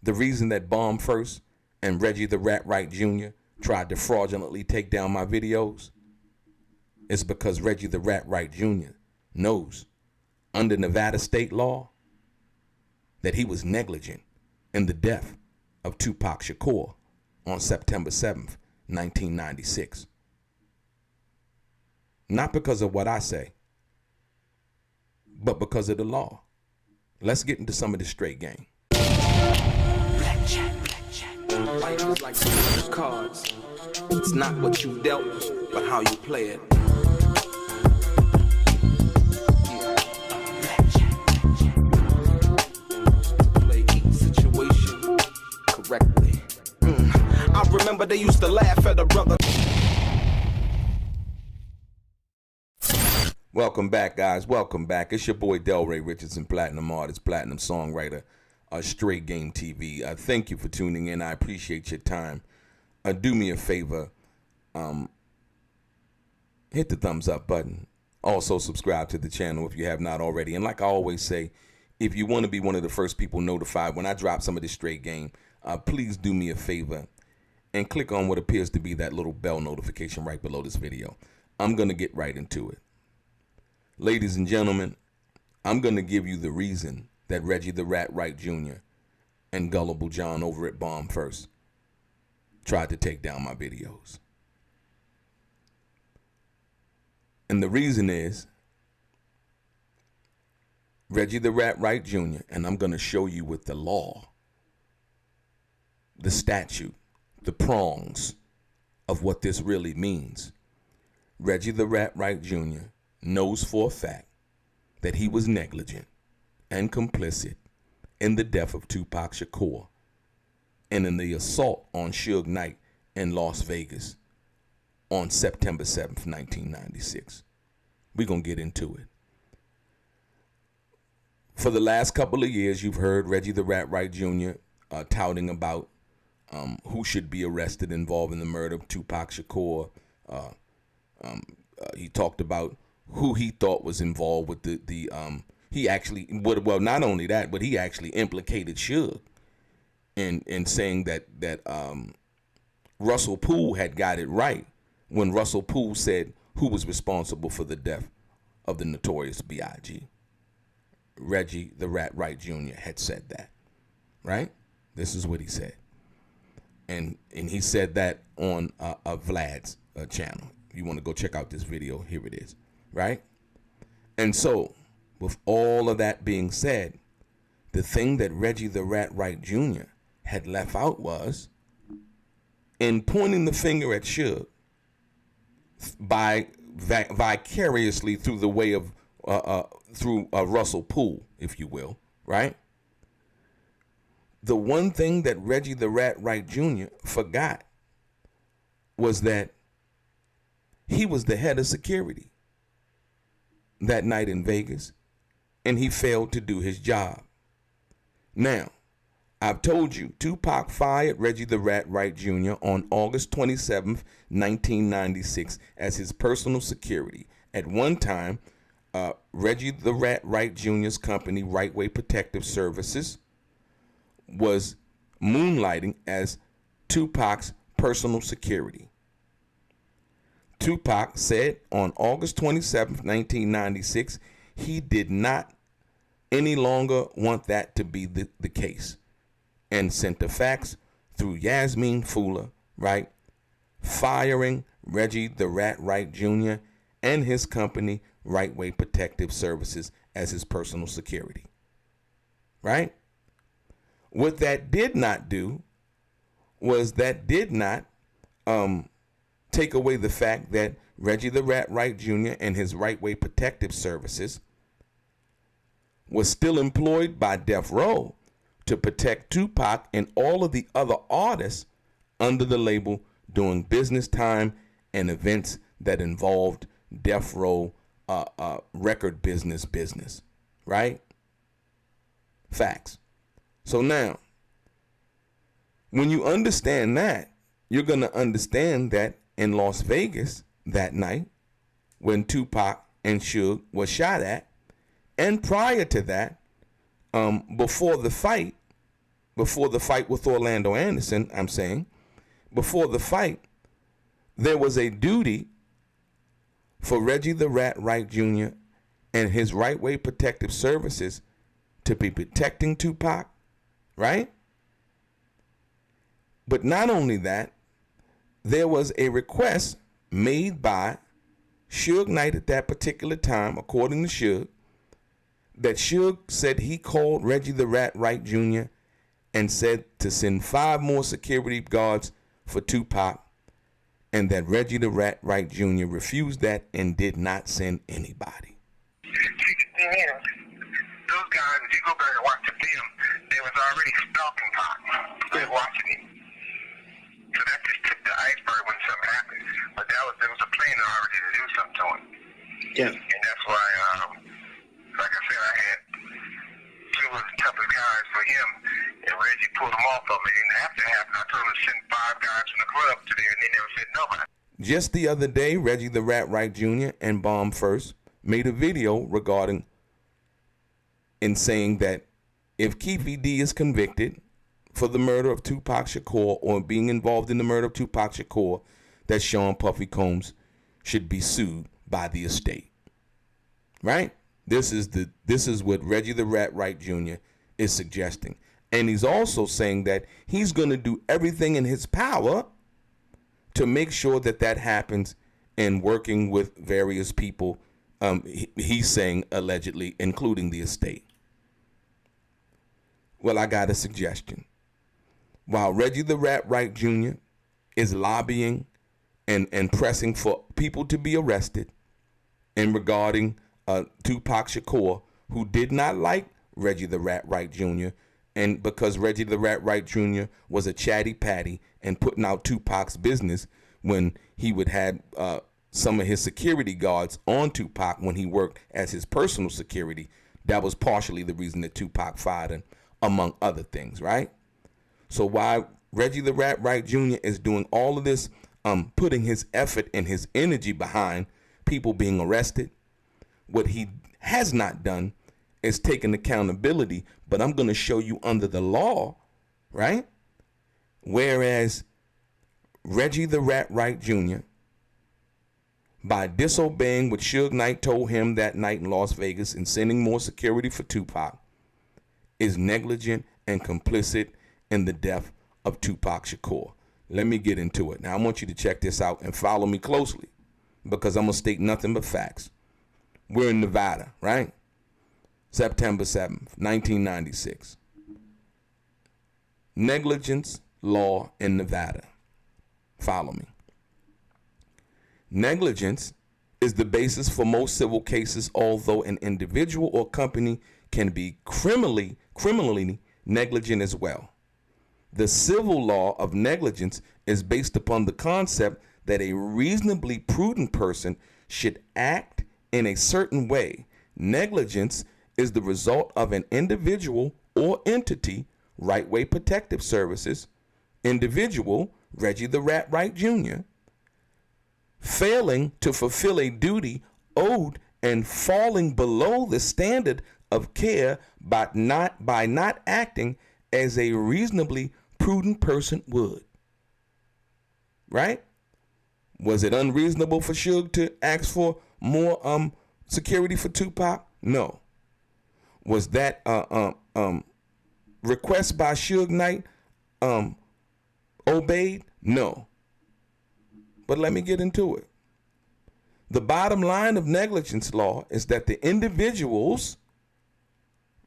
The reason that Bomb First and Reggie the Rat Wright Jr. tried to fraudulently take down my videos is because Reggie the Rat Wright Jr. knows under Nevada state law that he was negligent in the death of 2Pac Shakur on September 7th, 1996. Not because of what I say, but because of the law. Let's get into some of the straight game. Life is like playing cards. It's not what you dealt, but how you play it. Play each situation correctly. I remember they used to laugh at a brother. Welcome back, guys. Welcome back. It's your boy DELRAY, Richardson, platinum artist, platinum songwriter, Straight Game TV. Thank you for tuning in. I appreciate your time. Do me a favor. Hit the thumbs up button. Also, subscribe to the channel if you have not already. And like I always say, if you want to be one of the first people notified when I drop some of this straight game, please do me a favor and click on what appears to be that little bell notification right below this video. I'm going to get right into it. Ladies and gentlemen, I'm going to give you the reason that Reggie the Rat Wright Jr. and Gullible John over at Bomb First tried to take down my videos. And the reason is Reggie the Rat Wright Jr., and I'm going to show you with the law, the statute, the prongs of what this really means. Reggie the Rat Wright Jr. knows for a fact that he was negligent and complicit in the death of 2Pac Shakur and in the assault on Suge Knight in Las Vegas on September 7th, 1996. We're going to get into it. For the last couple of years, you've heard Reggie the Rat Wright Jr. Touting about who should be arrested involved in the murder of 2Pac Shakur. He talked about who he thought was involved with he actually, well, not only that, but he actually implicated Suge in saying that Russell Poole had got it right when Russell Poole said who was responsible for the death of the notorious B.I.G. Reggie the Rat Wright Jr. had said that, right? This is what he said. And he said that on Vlad's channel. If you want to go check out this video, here it is. Right? And so, with all of that being said, the thing that Reggie the Rat Wright Jr. had left out was, in pointing the finger at Suge by vicariously through the way of through Russell Poole, if you will, right? The one thing that Reggie the Rat Wright Jr. forgot was that he was the head of security that night in Vegas, and he failed to do his job. Now, I've told you, 2Pac fired Reggie the Rat Wright Jr. on August 27th, 1996 as his personal security. At one time, Reggie the Rat Wright Jr.'s company, Right Way Protective Services, was moonlighting as 2Pac's personal security. 2Pac said on August 27th, 1996, he did not any longer want that to be the case, and sent a fax through Yasmin Fuller, right, firing Reggie the Rat Wright Jr. and his company, Right Way Protective Services, as his personal security, right? What that did not do was that did not take away the fact that Reggie the Rat Wright Jr. and his Right Way Protective Services was still employed by Death Row to protect 2Pac and all of the other artists under the label doing business time and events that involved Death Row record business, right? Facts. So now, when you understand that, you're going to understand that in Las Vegas that night, when 2Pac and Suge was shot at, and prior to that, before the fight before the fight with Orlando Anderson, I'm saying, before the fight, there was a duty for Reggie the Rat Wright Jr. and his Right Way Protective Services to be protecting Tupac, right? But not only that, there was a request made by Suge Knight at that particular time, according to Suge, that Suge said he called Reggie the Rat Wright Jr. and said to send 5 more security guards for Tupac, and that Reggie the Rat Wright Jr. refused that and did not send anybody. Yeah. Those guys, if you go back and watch the film, they was already stalking Pac. They was watching him. So that just tipped the iceberg when something happened. But there was a plan already to do something to him. Yeah. And that's why, like I said, I had 2 of the toughest guys for him, and Reggie pulled them off of me. And after it happened, I told him to send 5 guys from the club to there, and they never said nobody. Just the other day, Reggie the Rat Wright Jr. and Bomb First made a video regarding and saying that if Keefe D is convicted for the murder of Tupac Shakur or being involved in the murder of Tupac Shakur, that Sean Puffy Combs should be sued by the estate. Right? This is what Reggie the Rat Wright Jr. is suggesting. And he's also saying that he's going to do everything in his power to make sure that that happens, and working with various people, he's saying allegedly, including the estate. Well, I got a suggestion. While Reggie the Rat Wright Jr. is lobbying and pressing for people to be arrested and regarding Tupac Shakur, who did not like Reggie the Rat Wright Jr., and because Reggie the Rat Wright Jr. was a chatty patty and putting out Tupac's business when he would have some of his security guards on Tupac when he worked as his personal security, that was partially the reason that Tupac fired him, among other things, right? So while Reggie the Rat Wright Jr. is doing all of this, putting his effort and his energy behind people being arrested, what he has not done is taken accountability. But I'm going to show you under the law, right? Whereas Reggie the Rat Wright Jr., by disobeying what Suge Knight told him that night in Las Vegas and sending more security for Tupac, is negligent and complicit in the death of Tupac Shakur. Let me get into it. Now, I want you to check this out and follow me closely, because I'm going to state nothing but facts. We're in Nevada, right? September 7th, 1996. Negligence law in Nevada. Follow me. Negligence is the basis for most civil cases, although an individual or company can be criminally negligent as well. The civil law of negligence is based upon the concept that a reasonably prudent person should act in a certain way. Negligence is the result of an individual or entity, Right Way Protective Services, individual, Reggie the Rat Wright Jr., failing to fulfill a duty owed and falling below the standard of care by not acting as a reasonably prudent person would. Right? Was it unreasonable for Suge to ask for more security for Tupac? No. Was that request by Suge Knight obeyed? No. But let me get into it. The bottom line of negligence law is that the individuals,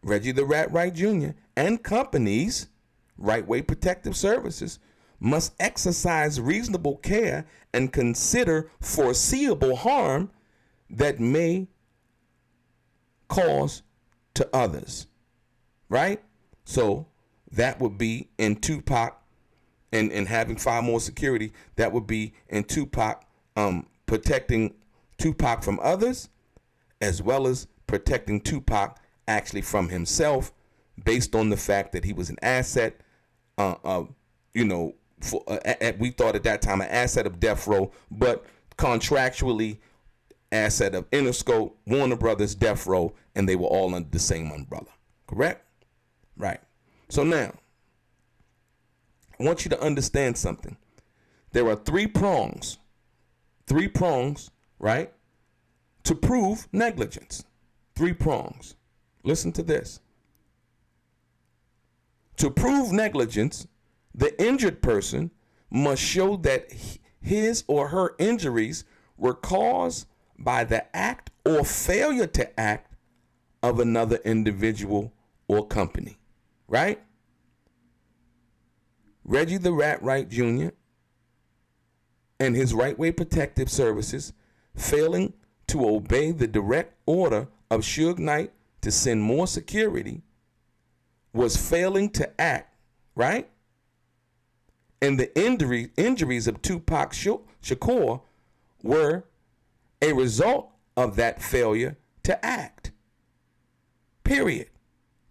Reggie the Rat Wright Jr., and companies, Right Way Protective Services, must exercise reasonable care and consider foreseeable harm that may cause to others. Right? So that would be in Tupac and having 5 more security. That would be in Tupac protecting Tupac from others, as well as protecting Tupac actually from himself, based on the fact that he was an asset, we thought at that time an asset of Death Row, but contractually asset of Interscope, Warner Brothers, Death Row, and they were all under the same umbrella. Correct? Right. So now, want you to understand something. There are three prongs, right, to prove negligence. 3 prongs. Listen to this. To prove negligence, the injured person must show that his or her injuries were caused by the act or failure to act of another individual or company, right? Reggie the Rat Wright Jr. and his Right-Way Protective Services failing to obey the direct order of Suge Knight to send more security was failing to act, right? And the injuries of 2Pac Shakur were a result of that failure to act. Period.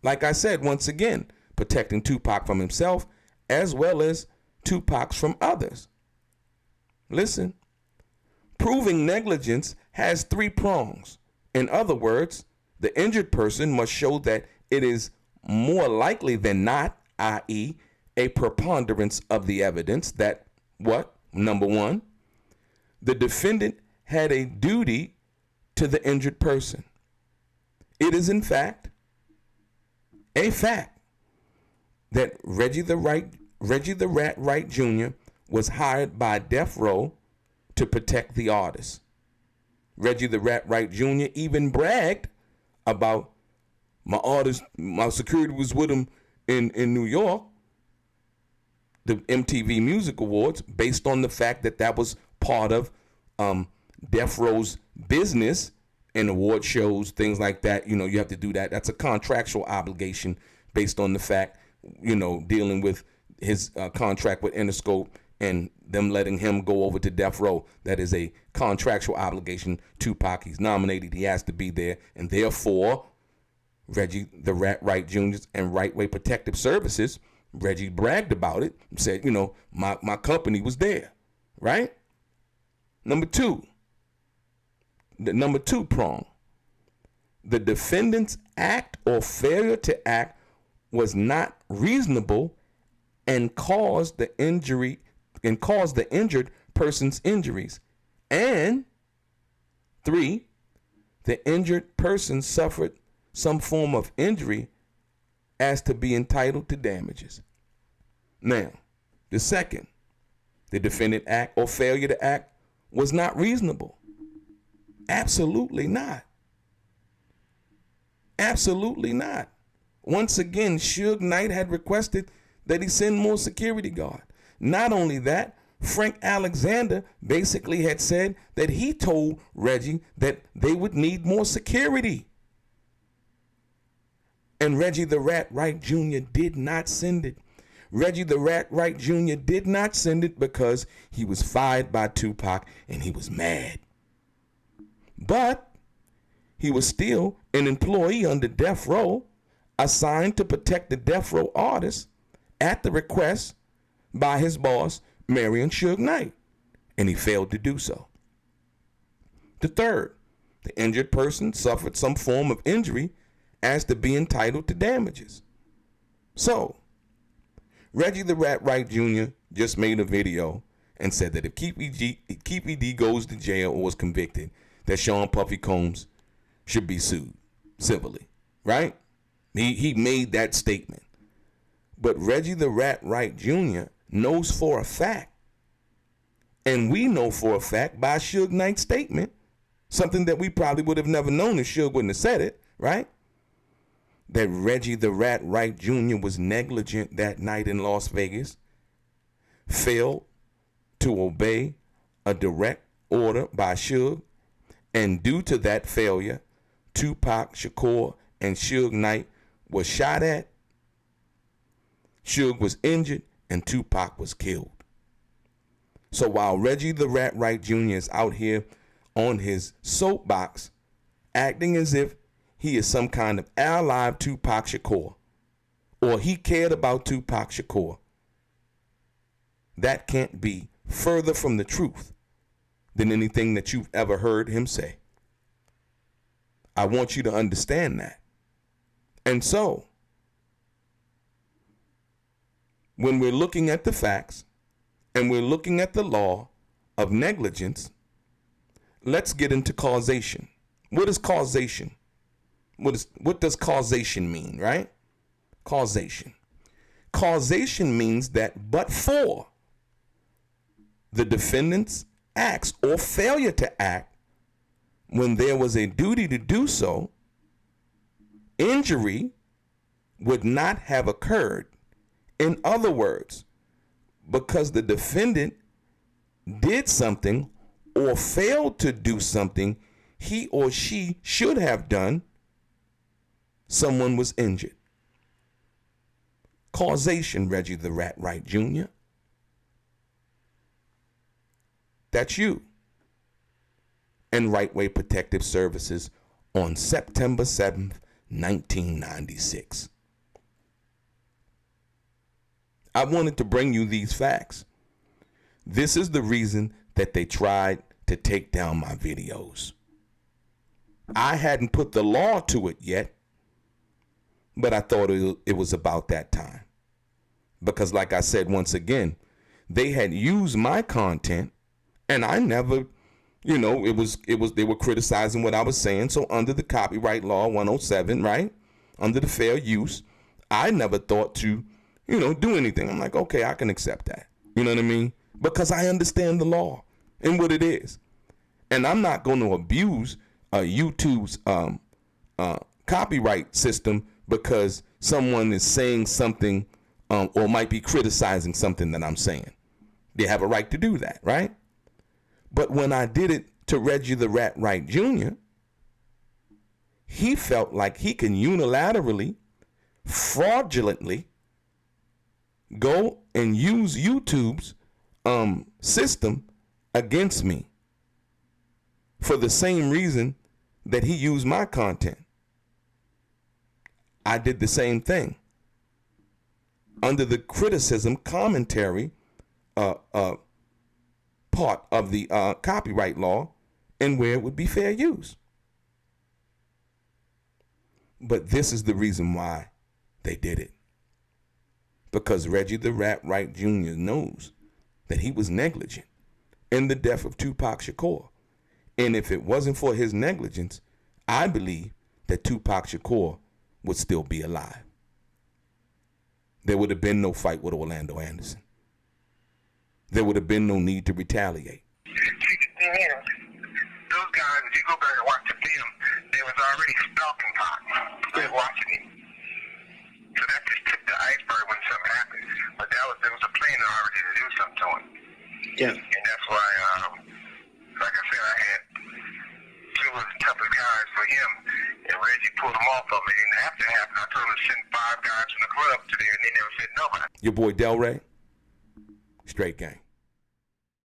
Like I said, once again, protecting 2Pac from himself as well as 2Pac from others. Listen, proving negligence has 3 prongs. In other words, the injured person must show that it is more likely than not, i.e., a preponderance of the evidence that what? Number 1, the defendant had a duty to the injured person. It is in fact a fact that Reggie the Rat Wright Jr. was hired by Death Row to protect the artist. Reggie the Rat Wright Jr. even bragged about my security was with him in New York, the MTV Music Awards, based on the fact that was part of Death Row's business and award shows, things like that. You know, you have to do that. That's a contractual obligation based on the fact, you know, dealing with his contract with Interscope and them letting him go over to Death Row. That is a contractual obligation. 2Pac, he's nominated, he has to be there, and therefore Reggie the Rat Wright Jr. and Right-Way Protective Services, Reggie bragged about it, said, you know, my company was there, right? Number 2, the number 2 prong, the defendant's act or failure to act was not reasonable and caused the injured person's injuries. And 3, the injured person suffered some form of injury as to be entitled to damages. Now, the second, the defendant act or failure to act was not reasonable. Absolutely not. Absolutely not. Once again, Suge Knight had requested that he send more security guard. Not only that, Frank Alexander basically had said that he told Reggie that they would need more security. And Reggie the Rat Wright Jr. did not send it. Reggie the Rat Wright Jr. did not send it because he was fired by 2Pac and he was mad. But he was still an employee under Death Row, assigned to protect the Death Row artists at the request by his boss, Marion Suge Knight, and he failed to do so. The third, the injured person suffered some form of injury as to be entitled to damages. So, Reggie the Rat Wright Jr. just made a video and said that if Keefe D goes to jail or was convicted, that Sean Puffy Combs should be sued civilly, right? He made that statement. But Reggie the Rat Wright Jr. knows for a fact, and we know for a fact by Suge Knight's statement, something that we probably would have never known if Suge wouldn't have said it, right? That Reggie the Rat Wright Jr. was negligent that night in Las Vegas, failed to obey a direct order by Suge, and due to that failure, 2Pac Shakur and Suge Knight was shot at, Suge was injured, and 2Pac was killed. So while Reggie the Rat Wright Jr. is out here on his soapbox, acting as if he is some kind of ally of 2Pac Shakur, or he cared about 2Pac Shakur, that can't be further from the truth than anything that you've ever heard him say. I want you to understand that. And so, when we're looking at the facts and we're looking at the law of negligence, let's get into causation. What is causation? What does causation mean, right? Causation. Causation means that but for the defendant's acts or failure to act when there was a duty to do so, injury would not have occurred. In other words, because the defendant did something or failed to do something he or she should have done, someone was injured. Causation, Reggie the Rat Wright Jr. That's you. And Right Way Protective Services on September 7th, 1996. I wanted to bring you these facts. This is the reason that they tried to take down my videos. I hadn't put the law to it yet, but I thought it was about that time. Because like I said, once again, they had used my content and I never, they were criticizing what I was saying. So under the copyright law 107, right? Under the fair use, I never thought to, do anything. I'm like, okay, I can accept that. You know what I mean? Because I understand the law and what it is. And I'm not going to abuse YouTube's copyright system because someone is saying something or might be criticizing something that I'm saying. They have a right to do that, right? But when I did it to Reggie the Rat Wright Jr., he felt like he can unilaterally, fraudulently go and use YouTube's system against me for the same reason that he used my content. I did the same thing under the criticism commentary part of the copyright law and where it would be fair use. But this is the reason why they did it. Because Reggie the Rat Wright Jr. knows that he was negligent in the death of 2Pac Shakur. And if it wasn't for his negligence, I believe that 2Pac Shakur would still be alive. There would have been no fight with Orlando Anderson. There would have been no need to retaliate. See, the thing is, those guys, if you go back and watch the film, they was already stalking Pac. They was watching him. So that just tipped the iceberg when something happened. But there was a plan already to do something to him. Yeah. And that's why, like I said, I had two of the toughest guys for him, and Reggie pulled them off of me. And after it happened, I told him to send 5 guys from the club to there, and they never said nobody. Your boy DELRAY, straight gang.